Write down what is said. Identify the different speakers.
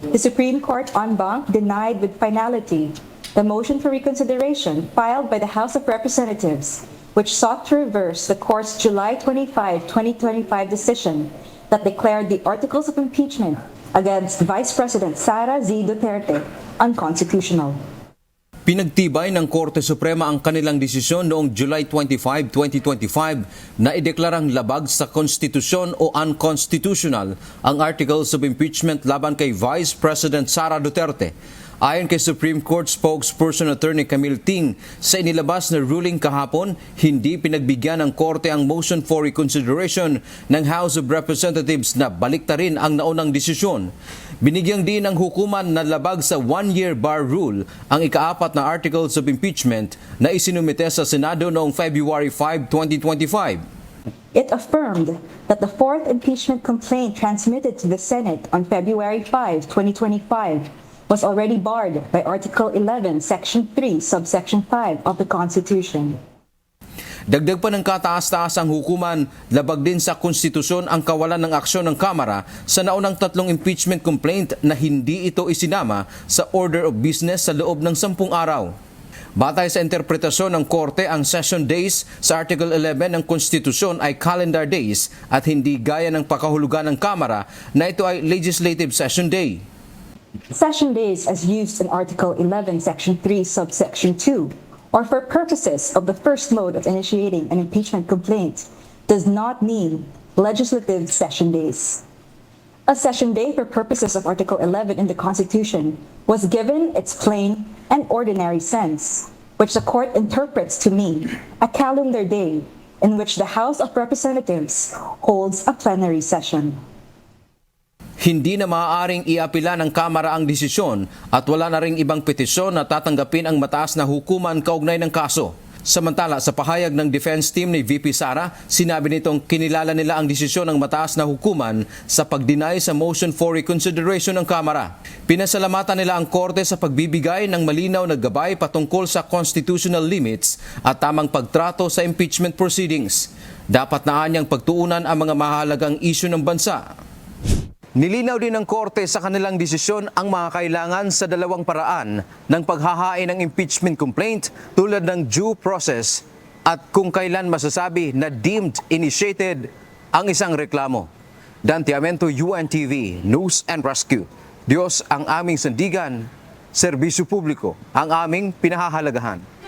Speaker 1: The Supreme Court en banc denied with finality the motion for reconsideration filed by the House of Representatives, which sought to reverse the court's July 25, 2025 decision that declared the articles of impeachment against Vice President Sara Z. Duterte unconstitutional.
Speaker 2: Pinagtibay ng Korte Suprema ang kanilang desisyon noong July 25, 2025 na ideklarang labag sa konstitusyon o unconstitutional ang articles of impeachment laban kay Vice President Sara Duterte. Ayon kay Supreme Court spokesperson Attorney Camille Ting, sa inilabas na ruling kahapon, hindi pinagbigyan ng Korte ang motion for reconsideration ng House of Representatives na baliktarin ang naunang desisyon. Binigyang din ng hukuman na labag sa one-year bar rule ang ikaapat na articles of impeachment na isinumite sa Senado noong February 5, 2025.
Speaker 1: It affirmed that the fourth impeachment complaint transmitted to the Senate on February 5, 2025 was already barred by Article 11, Section 3, Subsection 5 of the Constitution.
Speaker 2: Dagdag pa ng kataas-taasang hukuman, labag din sa konstitusyon ang kawalan ng aksyon ng Kamara sa naunang tatlong impeachment complaint na hindi ito isinama sa order of business sa loob ng 10 araw. Batay sa interpretasyon ng Korte, ang session days sa Article 11 ng Konstitusyon ay calendar days at hindi gaya ng pakahulugan ng Kamara na ito ay legislative session day.
Speaker 1: Session days as used in Article 11, Section 3, Subsection 2, or for purposes of the first mode of initiating an impeachment complaint, does not mean legislative session days. A session day for purposes of Article 11 in the Constitution was given its plain and ordinary sense, which the Court interprets to mean a calendar day in which the House of Representatives holds a plenary session.
Speaker 2: Hindi na maaaring iapila ng Kamara ang desisyon at wala na ring ibang petisyon na tatanggapin ang mataas na hukuman kaugnay ng kaso. Samantala, sa pahayag ng defense team ni VP Sara, sinabi nitong kinilala nila ang desisyon ng mataas na hukuman sa pag-deny sa motion for reconsideration ng Kamara. Pinasalamatan nila ang Korte sa pagbibigay ng malinaw na gabay patungkol sa constitutional limits at tamang pagtrato sa impeachment proceedings. Dapat na anyang pagtuunan ang mga mahalagang isyu ng bansa. Nilinaw din ng Korte sa kanilang desisyon ang mga kailangan sa dalawang paraan ng paghahain ng impeachment complaint tulad ng due process at kung kailan masasabi na deemed initiated ang isang reklamo. Dan Tiamento, UNTV, News and Rescue. Diyos ang aming sandigan, serbisyo publiko ang aming pinahahalagahan.